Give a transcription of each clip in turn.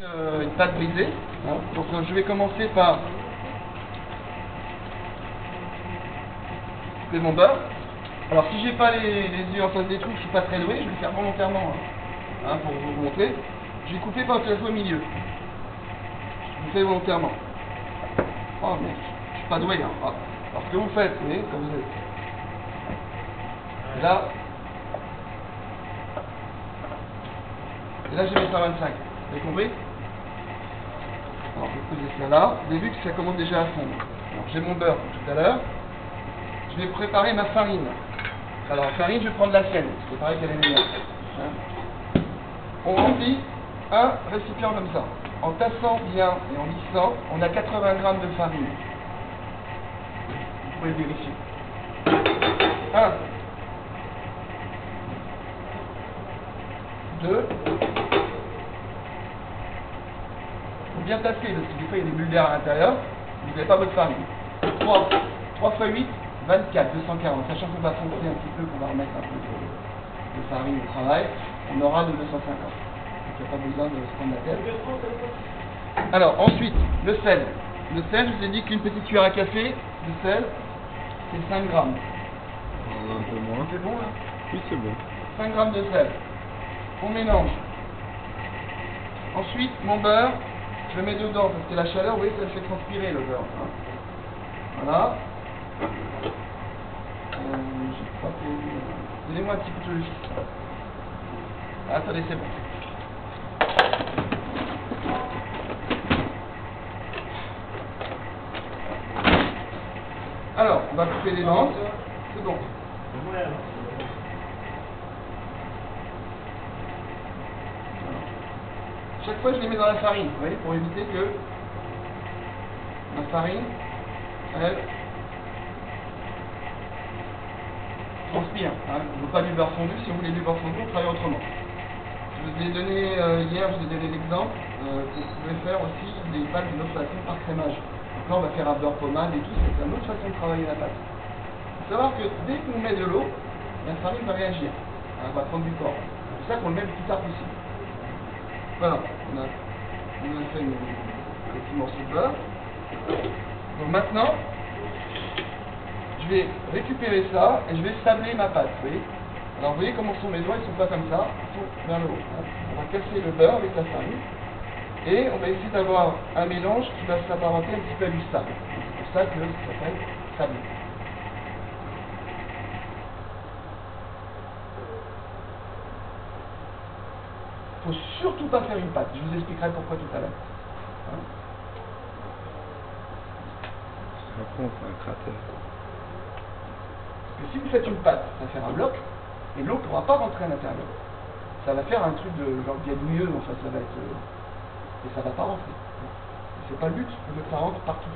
Une pâte brisée. Hein. Donc je vais commencer par couper mon beurre. Alors si j'ai pas les yeux en face des trous, je suis pas très doué, je vais le faire volontairement hein, pour vous montrer. Je vais couper par le au milieu. Je le fais volontairement. Oh mais je suis pas doué hein. Ah. Alors ce que vous faites, vous voyez, comme vous êtes. Et là j'ai mis 125. Vous avez compris? Alors je vais poser ça là. Vous avez vu que ça commence déjà à fondre. Alors j'ai mon beurre comme tout à l'heure. Je vais préparer ma farine. Alors la farine, je vais prendre la sienne. C'est pareil qu'elle est meilleure. Hein. On remplit un récipient comme ça. En tassant bien et en lissant, on a 80 g de farine. Vous pouvez vérifier. 1, 2. Il faut bien tasser parce que des fois il y a des bulles d'air à l'intérieur. Vous n'avez pas votre farine. 3. 3 x 8, 24, 240. Sachant qu'on va foncer un petit peu, qu'on va remettre un peu de farine au travail, on aura de 250. Donc il n'y a pas besoin de se prendre la tête. Alors ensuite, le sel. Le sel, je vous ai dit qu'une petite cuillère à café de sel, c'est 5 grammes. Un peu moins. C'est bon là? Oui, c'est bon. 5 grammes de sel. On mélange. Ensuite, mon beurre, je le mets dedans parce que la chaleur, vous voyez, ça le fait transpirer le beurre. Hein. Voilà. Donnez-moi un petit peu de logis. Ah, attendez, c'est bon. Alors, on va couper les bandes. C'est bon. Chaque fois, je les mets dans la farine, vous voyez, pour éviter que ma farine, elle transpire. Hein. Je ne veux pas du beurre fondu. Si vous voulez du beurre fondu, on travaille autrement. Je vous ai donné hier, je vous ai donné l'exemple que vous pouvez faire aussi des pâtes d'une autre façon par crémage. Donc là, on va faire un beurre pommade et tout, c'est une autre façon de travailler la pâte. Il faut savoir que dès qu'on met de l'eau, la farine va réagir. Hein, elle va prendre du corps. C'est pour ça qu'on le met le plus tard possible. Voilà, on a fait un petit morceau de beurre. Donc maintenant, je vais récupérer ça et je vais sabler ma pâte, vous voyez. Alors vous voyez comment sont mes doigts, ils ne sont pas comme ça, ils sont vers le haut. Hein. On va casser le beurre avec la farine et on va essayer d'avoir un mélange qui va s'apparenter un petit peu à du sable. C'est pour ça que ça s'appelle sablé. Il ne faut surtout pas faire une pâte, je vous expliquerai pourquoi tout à l'heure. Hein. Après, on fait un cratère. Parce que si vous faites une pâte, ça va faire un bloc, et l'eau ne pourra pas rentrer à l'intérieur. Ça va faire un truc de genre mieux, enfin ça va être. Et ça va pas rentrer. C'est pas le but, on veut que ça rentre partout.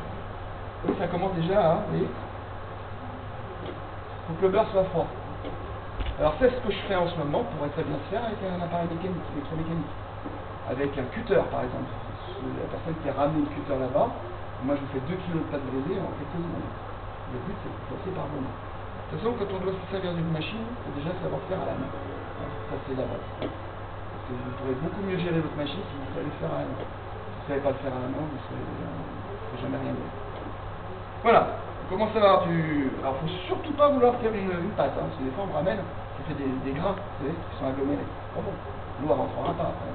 Donc ça commence déjà à. Vous voyez, faut que le beurre soit froid. Alors c'est ce que je fais en ce moment, on pourrait très bien se faire avec un appareil mécanique, électromécanique. Avec un cutter par exemple. La personne qui a ramené le cutter là-bas, moi je vous fais 2 kg de pâte brisée en quelques secondes. Le but c'est de passer par moment. De toute façon, quand on doit se servir d'une machine, il faut déjà savoir faire à la main. Ça c'est la base. Parce que vous pourrez beaucoup mieux gérer votre machine si vous savez le faire à la main. Si vous ne savez pas le faire à la main, vous ne ferez jamais rien de. Voilà, on commence à avoir du. Alors il ne faut surtout pas vouloir faire une pâte, hein, parce que des fois on me ramène, ça fait des grains, vous savez, qui sont agglomérés. Oh bon, l'eau ne rentrera pas après.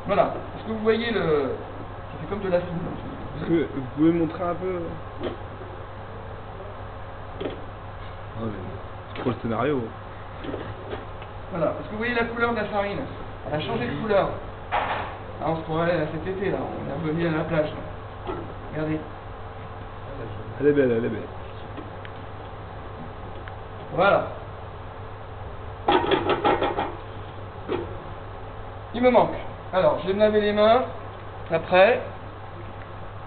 Voilà, est-ce que vous voyez le. Ça fait comme de la soupe. Vous pouvez montrer un peu? Oh, c'est trop le scénario. Voilà, est-ce que vous voyez la couleur de la farine? Elle a changé de couleur. Ah, on se croirait cet été là, on est revenu à la plage. Là. Regardez. Elle est belle, elle est belle. Voilà. Il me manque. Alors, je vais me laver les mains. Après,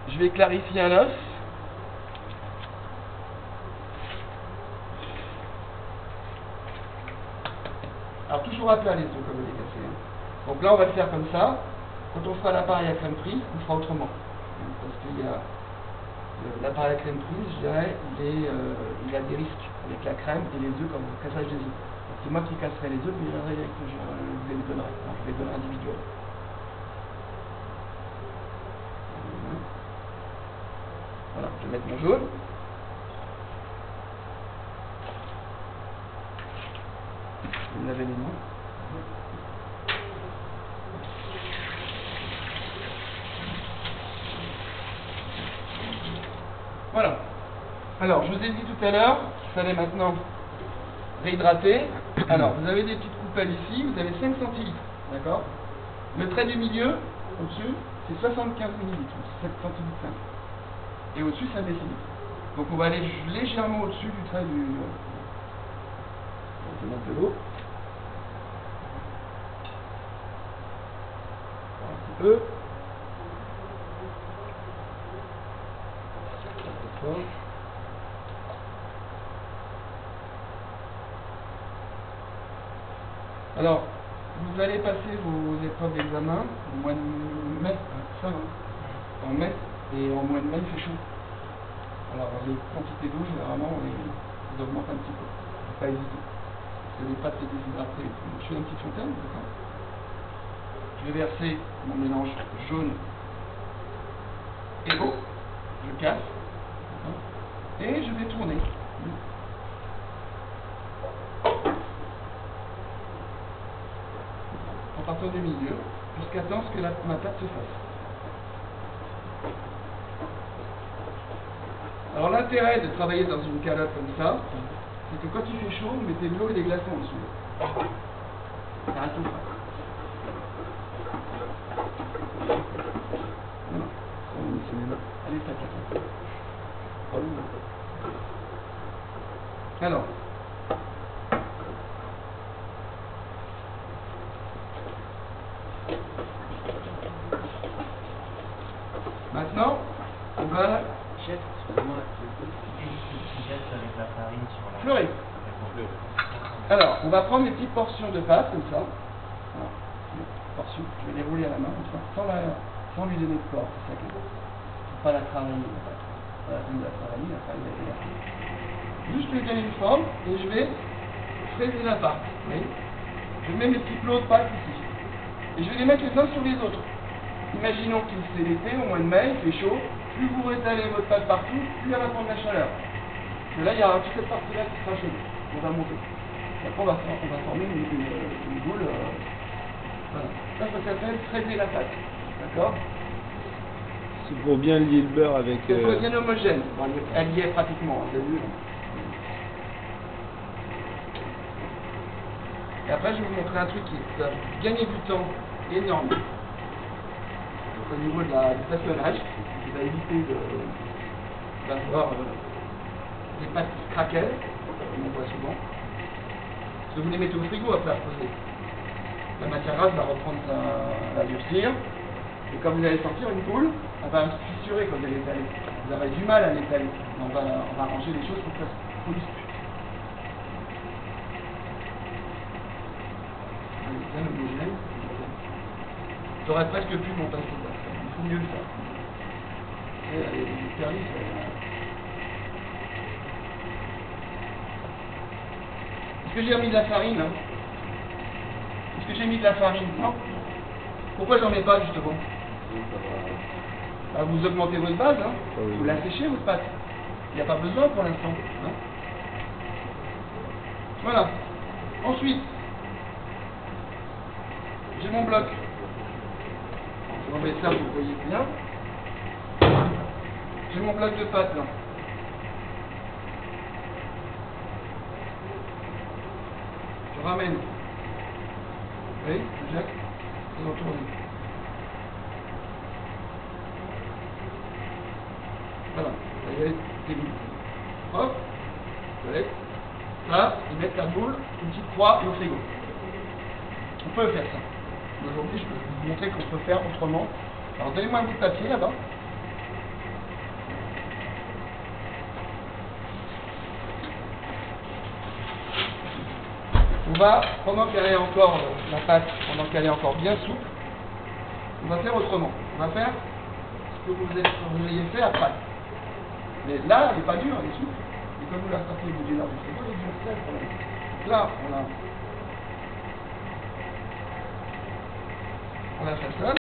je vais clarifier un œuf. Alors toujours à plat les œufs comme les cassés. Donc là on va le faire comme ça. Quand on fera l'appareil à crème prise, on fera autrement. Parce qu'il y a l'appareil à crème prise, je dirais, il a des risques avec la crème et les œufs comme le cassage des œufs. C'est moi qui casserai les œufs, mais je les donnerai. Alors, je les donnerai individuellement. vais mettre mon jaune. Je vais me laver les mains. Voilà. Alors, je vous ai dit tout à l'heure qu'il fallait maintenant réhydrater. Alors, vous avez des petites coupelles ici, vous avez 5 centilitres, d'accord? Le trait du milieu, au-dessus, c'est 75 millilitres, 7 centilitres 5. Et au-dessus, c'est 1 décilitre. Donc, on va aller légèrement au-dessus du trait du... On va mettre de l'eau. Un petit peu. Alors, vous allez passer vos épreuves d'examen au mois de mai, ça, en mai, et en mois de mai, il fait chaud. Alors, les quantités d'eau, généralement, on les augmente un petit peu. Faut pas hésiter. Parce que les pâtes sont déshydratées. Je fais une petite fontaine, d'accord? Je vais verser mon mélange jaune et eau. Je casse. Et je vais tourner. En partant du milieu, jusqu'à temps que ma pâte se fasse. Alors l'intérêt de travailler dans une calotte comme ça, c'est que quand il fait chaud, vous mettez de l'eau et des glaçons en dessous. Ça reste frais. Voilà. Allez, tac. Alors, maintenant, on va... Chef, excusez-moi, je jette avec la farine sur la... Fleurer. Alors, on va prendre des petites portions de pâte, comme ça. Voilà. Portions. Je vais les rouler à la main, comme ça, sans lui donner de corps. C'est ça qu'il faut. Pas la travailler. Voilà, comme la travailler, la farine, elle est là. Juste lui donner une forme, et je vais fraiser la pâte. Vous voyez, je mets mes petits plots de pâte ici. Et je vais les mettre les uns sur les autres. Imaginons qu'il c'est l'été, au mois de mai, il fait chaud. Plus vous rétalez votre pâte partout, plus elle va prendre la chaleur. Parce que là, il y aura toute cette partie-là qui sera chaude. On va monter. Et après, on va former une boule. Voilà. Ça s'appelle fraiser la pâte. D'accord? C'est pour bien lier le beurre avec... C'est pour bien homogène. Bon, elle y est pratiquement, vous avez vu. Et après, je vais vous montrer un truc qui va gagner du temps énorme. Donc, au niveau du façonnage, qui va éviter d'avoir des pâtes qui se craquellent, comme on voit souvent. Parce que vous les mettez au frigo après à reposer. La matière grasse va reprendre va durcir. Et quand vous allez sortir une boule, elle va se fissurer quand vous allez l'étaler. Vous aurez du mal à l'étaler. On va arranger les choses pour que ça se produise plus. Bien homogène. J'aurais presque pu m'en passer. Il faut mieux le faire. Et les services, est-ce que j'ai remis de la farine hein? Est-ce que j'ai mis de la farine? Non. Pourquoi j'en mets pas justement? Bah, vous augmentez votre base, hein? Vous la séchez votre pâte. Il n'y a pas besoin pour l'instant. Hein? Voilà. Ensuite, j'ai mon bloc. Je vais remettre ça, vous voyez bien. J'ai mon bloc de pâte là. Je ramène. Vous voyez, Jacques? Vous en tournez. Voilà. Ça y est, c'est bon. Hop. Vous voyez. Là, ils mettent la boule, une petite croix et au frigo. On peut faire ça. Aujourd'hui, je peux vous montrer qu'on peut faire autrement. Alors, donnez-moi un bout de papier là-bas. On va, pendant qu'elle est encore, la pâte, pendant qu'elle est encore bien souple, on va faire autrement. On va faire ce que vous ayez fait après. Mais là, elle n'est pas dure, elle est souple. Et quand vous la sortez du frigo, elle est dure celle. Donc là, on la façonne.